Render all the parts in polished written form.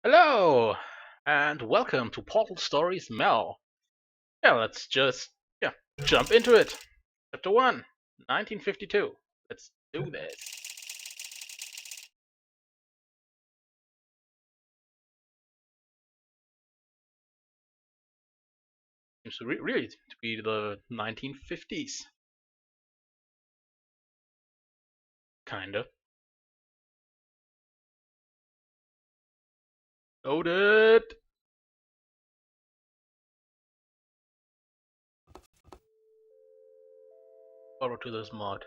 Hello, and welcome to Portal Stories Mel. Let's just jump into it. Chapter 1, 1952. Let's do this. Seems really to be the 1950s. Kinda. Loaded! Forward to this mod.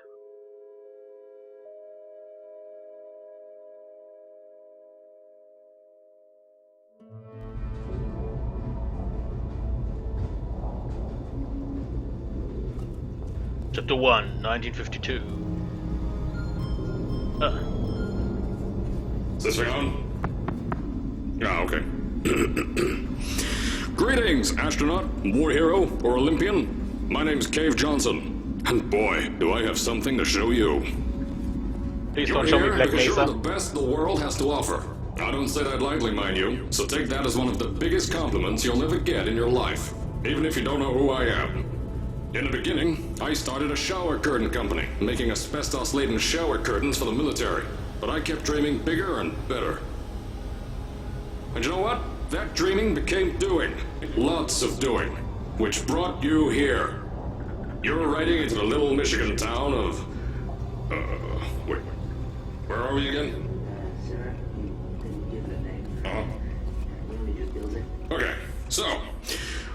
Chapter 1, 1952. Is this thing on? Yeah, okay. Greetings, astronaut, war hero, or Olympian. My name's Cave Johnson, and boy, do I have something to show you. Please You're don't show me here Black because you're Mesa. the best the world has to offer. I don't say that lightly, mind you, so take that as one of the biggest compliments you'll ever get in your life, even if you don't know who I am. In the beginning, I started a shower curtain company, making asbestos-laden shower curtains for the military. But I kept dreaming bigger and better. And you know what? That dreaming became doing. Lots of doing. Which brought you here. You're riding into the little Michigan town of... wait. Where are we again? Okay, so...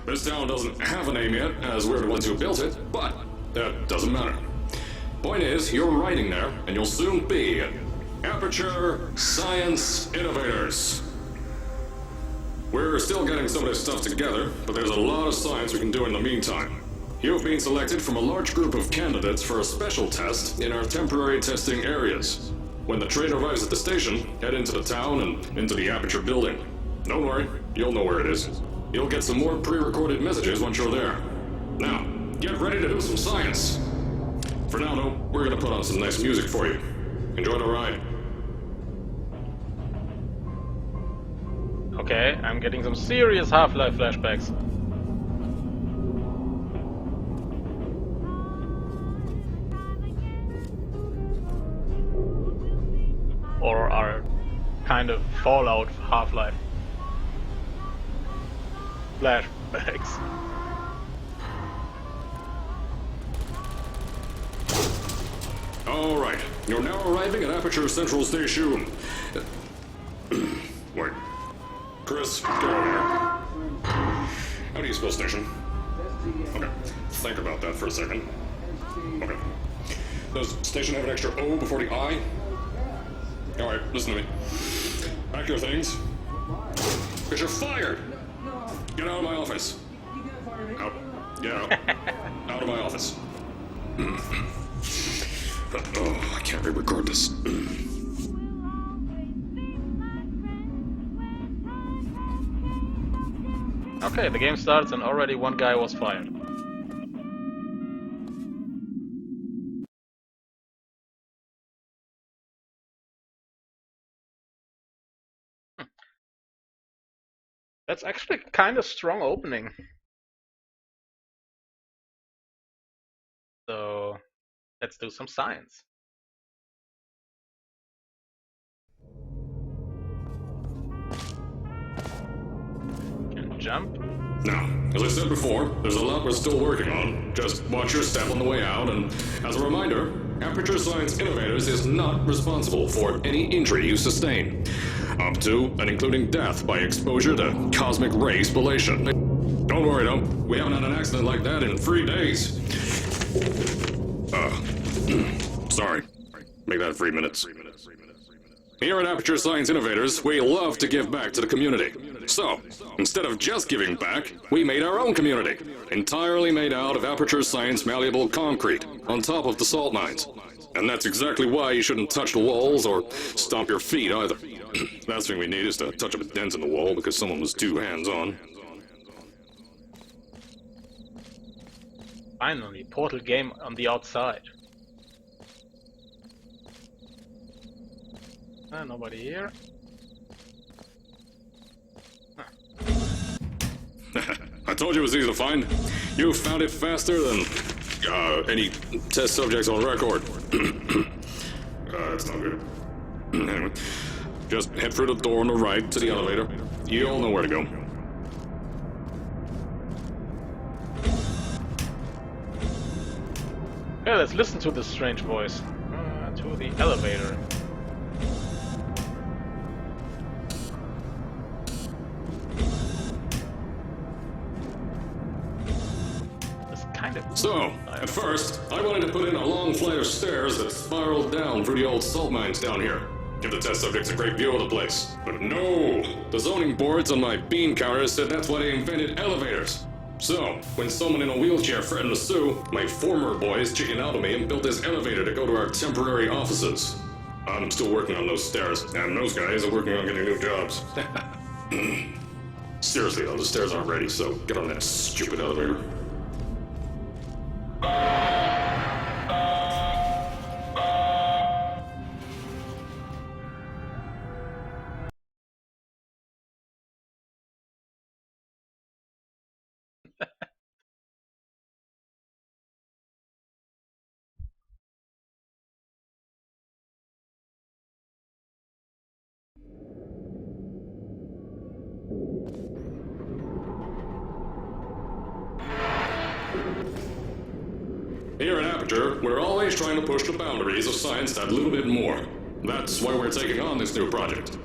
This town doesn't have a name yet, as we're the ones who built it, but that doesn't matter. Point is, you're riding there, and you'll soon be at Aperture Science Innovators. We're still getting some of this stuff together, but there's a lot of science we can do in the meantime. You've been selected from a large group of candidates for a special test in our temporary testing areas. When the train arrives at the station, head into the town and into the Aperture building. Don't worry, you'll know where it is. You'll get some more pre-recorded messages once you're there. Now, get ready to do some science. For now, though, we're gonna put on some nice music for you. Enjoy the ride. Okay, I'm getting some serious Half-Life flashbacks. Or are kind of Fallout Half-Life flashbacks. All right, you're now arriving at Aperture Central Station. Wait. Chris, get over here. How do you spell station? Okay, think about that for a second. Okay. Does station have an extra O before the I? All right, listen to me. Pack your things. Because you're fired! Get out of my office. Out. Get out. Out of my office. Oh, I can't re-record this. Okay, the game starts and already one guy was fired. That's actually kind of strong opening. So, let's do some science. Can jump. Now, as I said before, there's a lot we're still working on. Just watch your step on the way out, and as a reminder, Aperture Science Innovators is not responsible for any injury you sustain, up to and including death by exposure to cosmic ray spallation. Don't worry, though, we haven't had an accident like that in 3 days. Sorry. Make that 3 minutes. Here at Aperture Science Innovators, we love to give back to the community. So, instead of just giving back, we made our own community, entirely made out of Aperture Science malleable concrete, on top of the salt mines. And that's exactly why you shouldn't touch the walls or stomp your feet either. Last thing we need is to touch up a dent in the wall because someone was too hands-on. Finally, Portal game on the outside. Nobody here. I told you it was easy to find. You found it faster than any test subjects on record. That's not good. Anyway, just head through the door on the right to the elevator. You all know where to go. Yeah, let's listen to this strange voice. To the elevator. So, at first, I wanted to put in a long flight of stairs that spiraled down through the old salt mines down here. Give the test subjects a great view of the place. But no! The zoning boards on my bean counters said that's why they invented elevators. So, when someone in a wheelchair threatened to sue, my former boys chickened out on me and built this elevator to go to our temporary offices. I'm still working on those stairs, and those guys are working on getting new jobs. Seriously though, the stairs aren't ready, so get on that stupid elevator. Here at Aperture, we're always trying to push the boundaries of science that little bit more. That's why we're taking on this new project.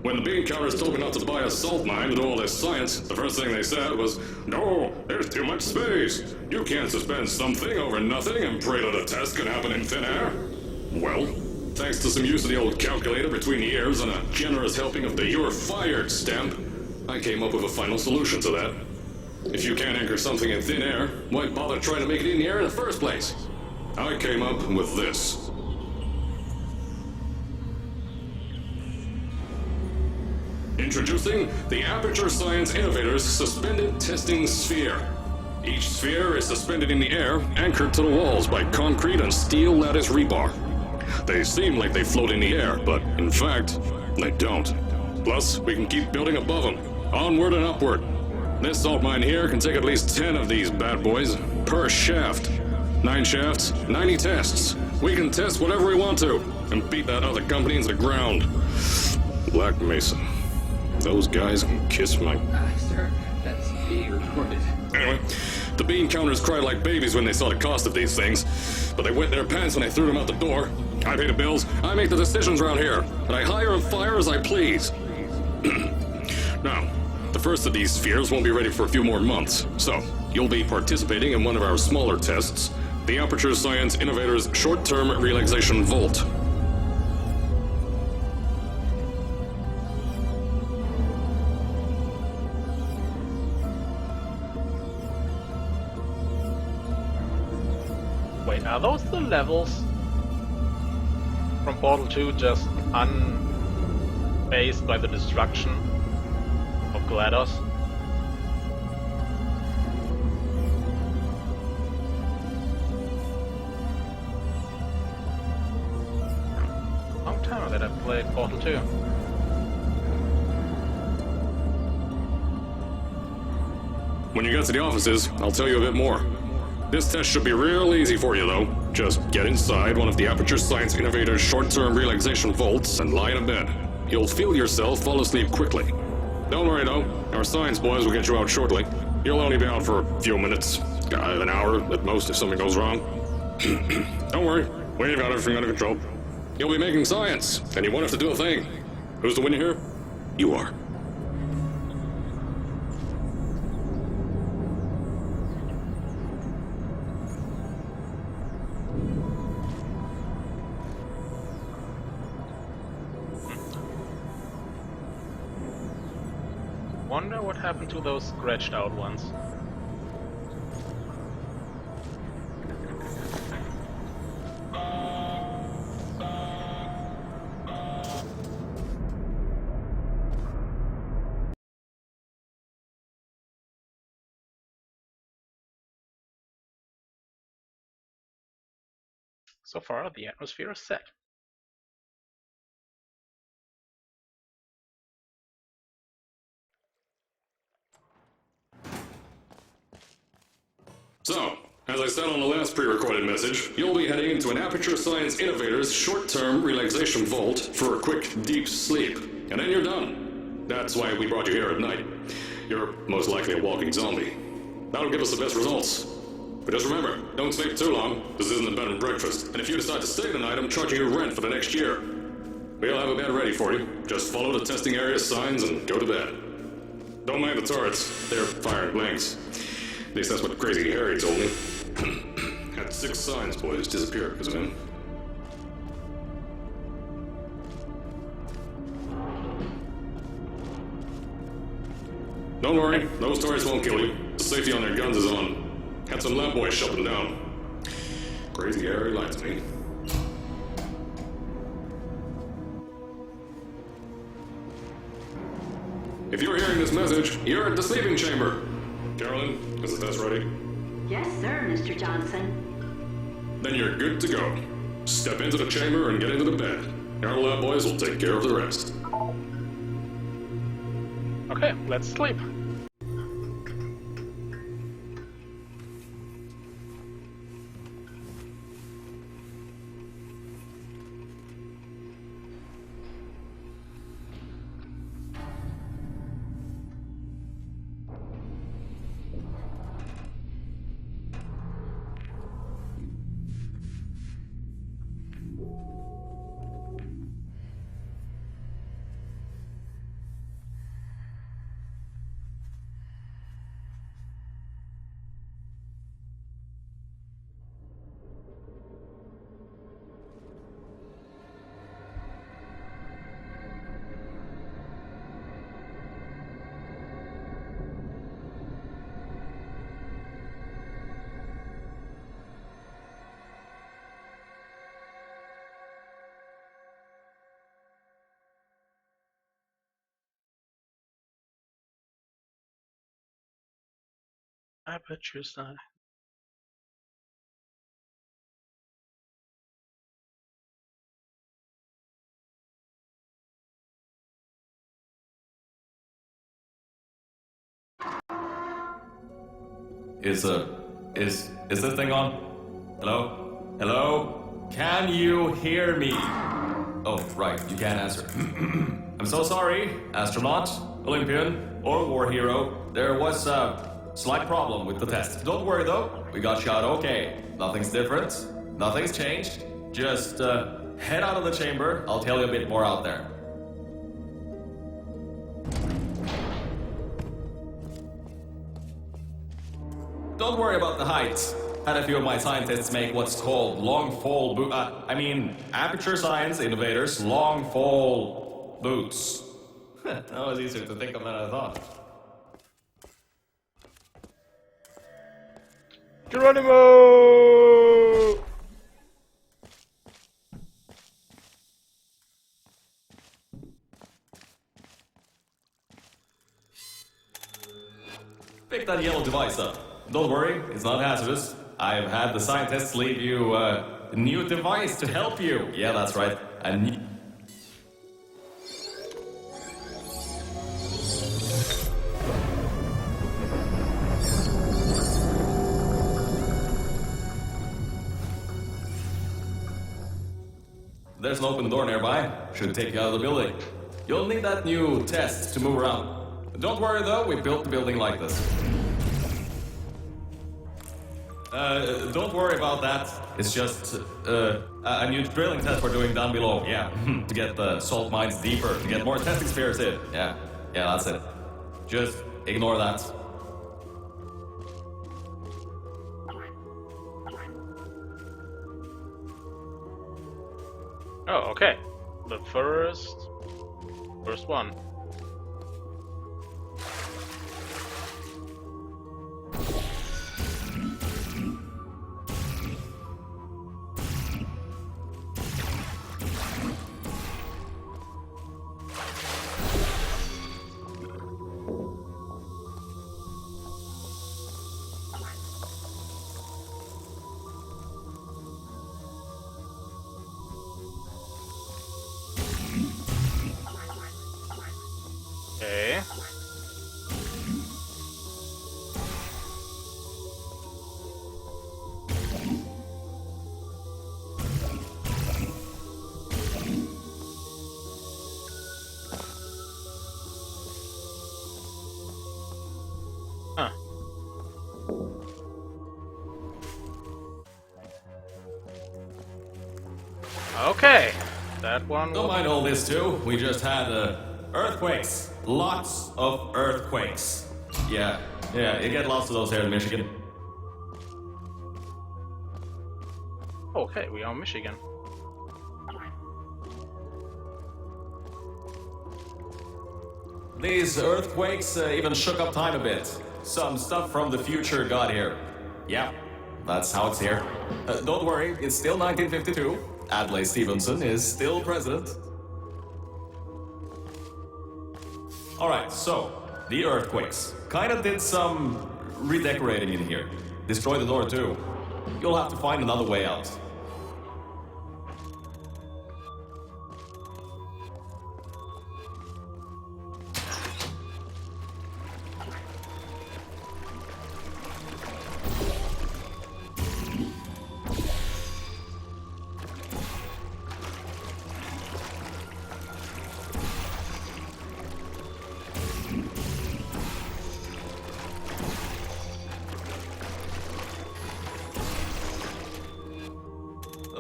When the bean counters told me not to buy a salt mine to do all this science, the first thing they said was, "No, there's too much space. You can't suspend something over nothing and pray that a test can happen in thin air." Well, thanks to some use of the old calculator between the ears and a generous helping of the "You're Fired" stamp, I came up with a final solution to that. If you can't anchor something in thin air, why bother trying to make it in the air in the first place? I came up with this. Introducing the Aperture Science Innovator's Suspended Testing Sphere. Each sphere is suspended in the air, anchored to the walls by concrete and steel lattice rebar. They seem like they float in the air, but in fact, they don't. Plus, we can keep building above them, onward and upward. This salt mine here can take at least 10 of these bad boys per shaft. 9 shafts, 90 tests. We can test whatever we want to and beat that other company into the ground. Black Mesa. Those guys can kiss my... Sir, that's being recorded. Anyway, the bean counters cried like babies when they saw the cost of these things, but they wet their pants when I threw them out the door. I pay the bills, I make the decisions around here, and I hire and fire as I please. Now, the first of these spheres won't be ready for a few more months, so you'll be participating in one of our smaller tests, the Aperture Science Innovator's Short-Term Relaxation Volt. Wait, are those the levels from Portal 2 just unfazed by the destruction of GLaDOS? Long time that I played Portal 2. When you get to the offices, I'll tell you a bit more. This test should be real easy for you, though. Just get inside one of the Aperture Science Innovator's short-term relaxation vaults and lie in a bed. You'll feel yourself fall asleep quickly. Don't worry, though. Our science boys will get you out shortly. You'll only be out for a few minutes. An hour at most if something goes wrong. Don't worry. We've got everything under control. You'll be making science, and you won't have to do a thing. Who's the winner here? You are. Wonder what happened to those scratched out ones. So far, the atmosphere is set. So, as I said on the last pre-recorded message, you'll be heading into an Aperture Science Innovators short-term relaxation vault for a quick, deep sleep. And then you're done. That's why we brought you here at night. You're most likely a walking zombie. That'll give us the best results. But just remember, don't stay too long. This isn't a bed and breakfast. And if you decide to stay tonight, I'm charging you rent for the next year. We'll have a bed ready for you. Just follow the testing area signs and go to bed. Don't mind the turrets. They're firing blanks. At least that's what Crazy Harry told me. Had 6 signs boys disappear because of him. Don't worry, those turrets won't kill you. The safety on their guns is on. Had some lab boys shut them down. Crazy Harry lied to me. If you're hearing this message, you're at the sleeping chamber. Carolyn, is the test ready? Yes, sir, Mr. Johnson. Then you're good to go. Step into the chamber and get into the bed. Our lab boys will take care of the rest. Okay, let's sleep. Aperture Science. Is this thing on? Hello? Hello? Can you hear me? Oh, right, you can't answer. I'm so sorry, astronaut, Olympian, or war hero. There was a slight problem with the test. Don't worry though, we got shot okay. Nothing's different, nothing's changed. Just head out of the chamber, I'll tell you a bit more out there. Don't worry about the height. Had a few of my scientists make what's called Aperture Science Innovators long fall boots. That was easier to think of than I thought. Geronimo! Pick that yellow device up. Don't worry, it's not hazardous. I've had the scientists leave you a new device to help you. Yeah, that's right. A new... There's an open door nearby. Should take you out of the building. You'll need that new test to move around. Don't worry though, we built the building like this. Don't worry about that. It's just a new drilling test we're doing down below. Yeah, to get the salt mines deeper, to get more testing spheres in. Yeah, that's it. Just ignore that. Oh, okay. The first one. that one. Don't mind all this too. We just had earthquakes. Lots of earthquakes. Yeah, you get lots of those here in Michigan. Okay, we are in Michigan. These earthquakes even shook up time a bit. Some stuff from the future got here. Yeah, that's how it's here. Don't worry, it's still 1952. Adlai Stevenson is still president. Alright, so, the earthquakes. Kinda did some redecorating in here. Destroyed the door too. You'll have to find another way out.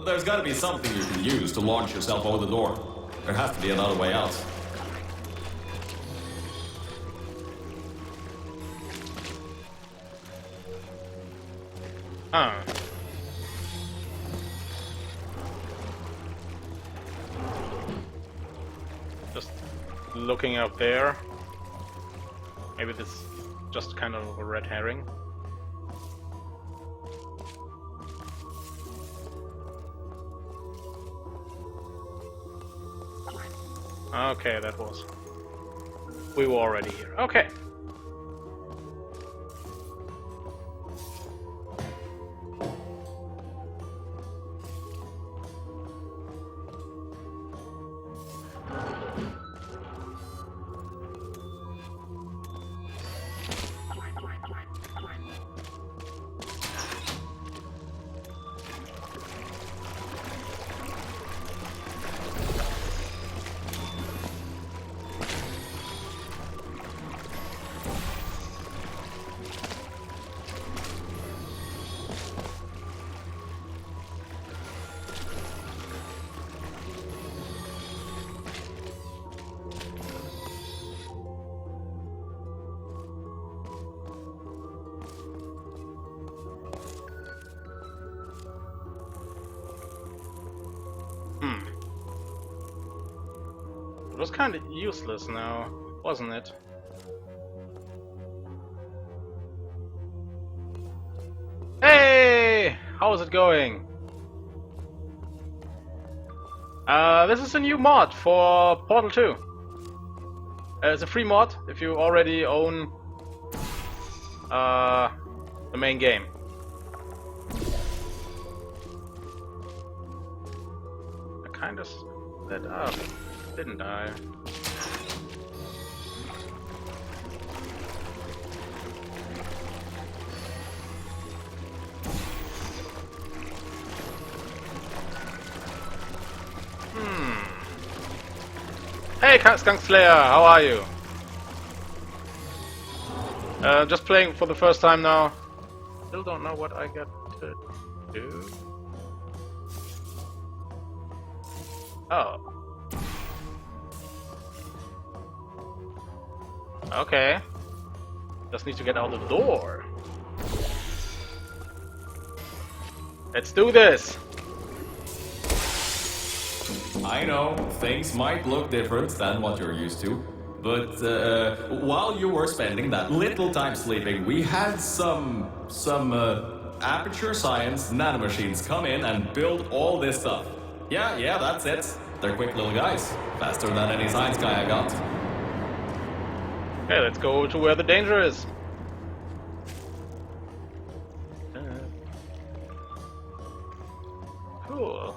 There's gotta be something you can use to launch yourself over the door. There has to be another way out. Huh. Just looking out there. Maybe this is just kind of a red herring. Okay, that was... We were already here. Okay. It was kind of useless now, wasn't it? Hey! How's it going? This is a new mod for Portal 2. It's a free mod if you already own the main game. I kind of split up, didn't I? Hey, Skunk Slayer, how are you? Just playing for the first time now. Still don't know what I got to do. Oh. Okay. Just need to get out the door. Let's do this! I know, things might look different than what you're used to, but while you were spending that little time sleeping, we had some Aperture Science nanomachines come in and build all this stuff. Yeah, that's it. They're quick little guys. Faster than any science guy I got. Okay, let's go to where the danger is. Cool.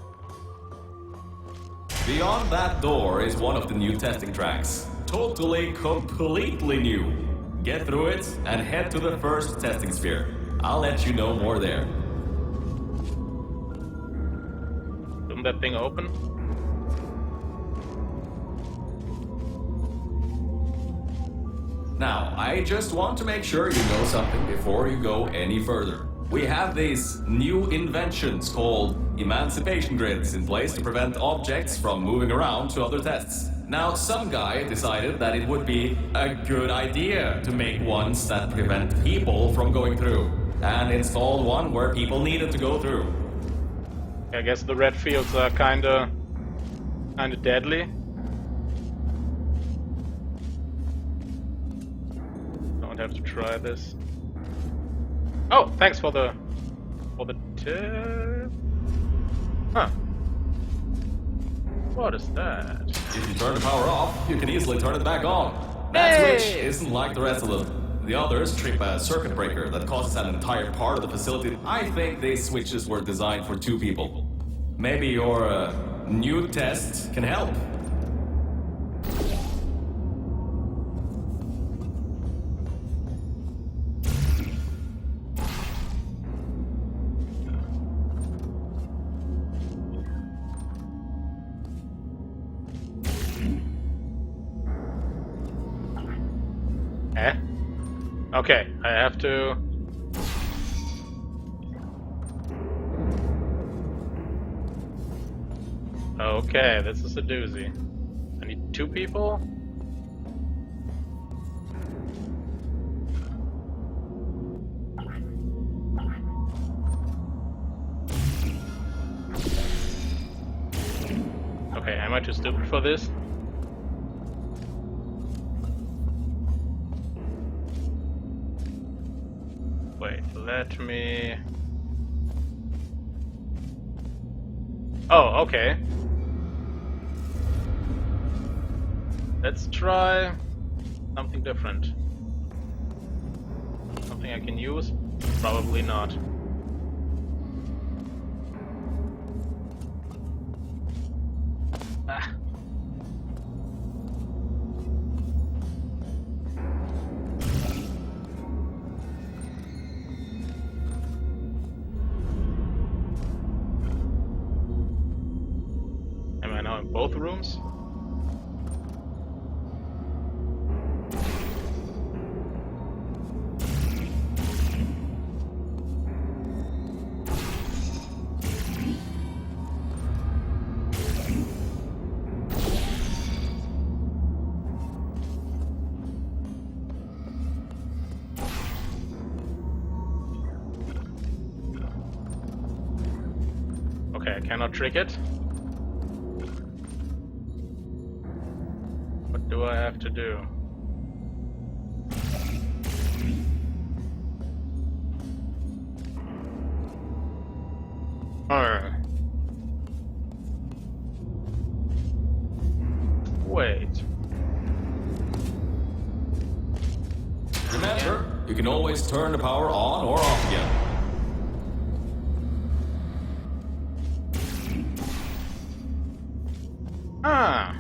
Beyond that door is one of the new testing tracks. Totally, completely new. Get through it and head to the first testing sphere. I'll let you know more there. Isn't that thing open? Now, I just want to make sure you know something before you go any further. we have these new inventions called emancipation grids in place to prevent objects from moving around to other tests. Now, some guy decided that it would be a good idea to make ones that prevent people from going through, and installed one where people needed to go through. I guess the red fields are kinda deadly. Don't have to try this. Oh, thanks for the tip. Huh. What is that? If you turn the power off, you can easily turn it back on. That switch isn't like the rest of them. The others trip a circuit breaker that causes an entire part of the facility. I think these switches were designed for 2 people. Maybe your new test can help. Okay, I have to... Okay, this is a doozy. I need 2 people? Okay, am I too stupid for this? Wait, let me... Oh, okay. Let's try something different. Something I can use? Probably not. Ah. Am I now in both rooms? Okay, I cannot trick it. What do I have to do? Wait. Remember, you can always turn the power on or off again. Ah.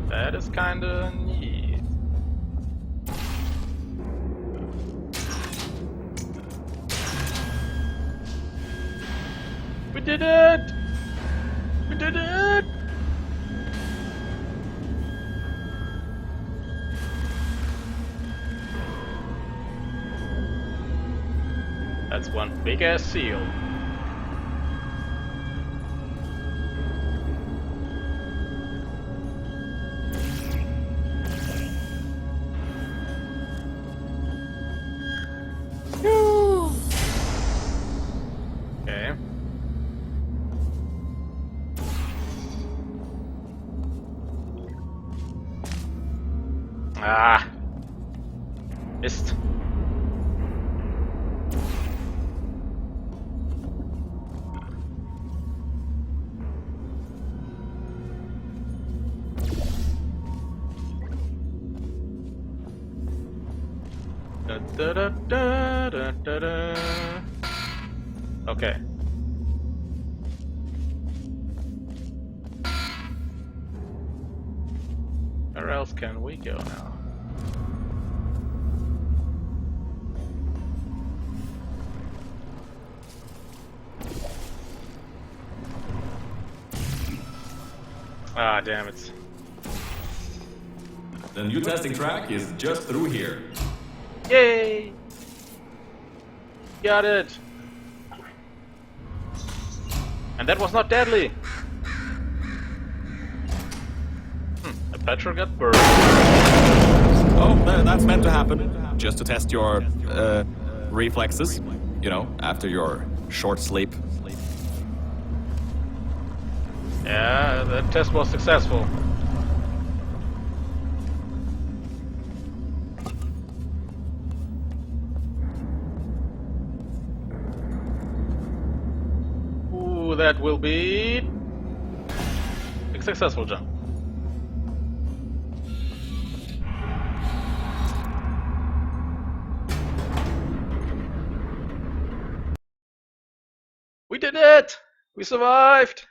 That is kinda neat. We did it! We did it! That's one big ass seal. Okay. Ah. Missed. Da, da, da, da, da, da, da. Okay. Where else can we go now? Ah, damn it. The new testing track is just through here. Yay! Got it! And that was not deadly! The petrol got burned. Oh, that's meant to happen. Just to test your reflexes, you know, after your short sleep. Yeah, that test was successful. Ooh, that will be a successful jump. We did it! We survived!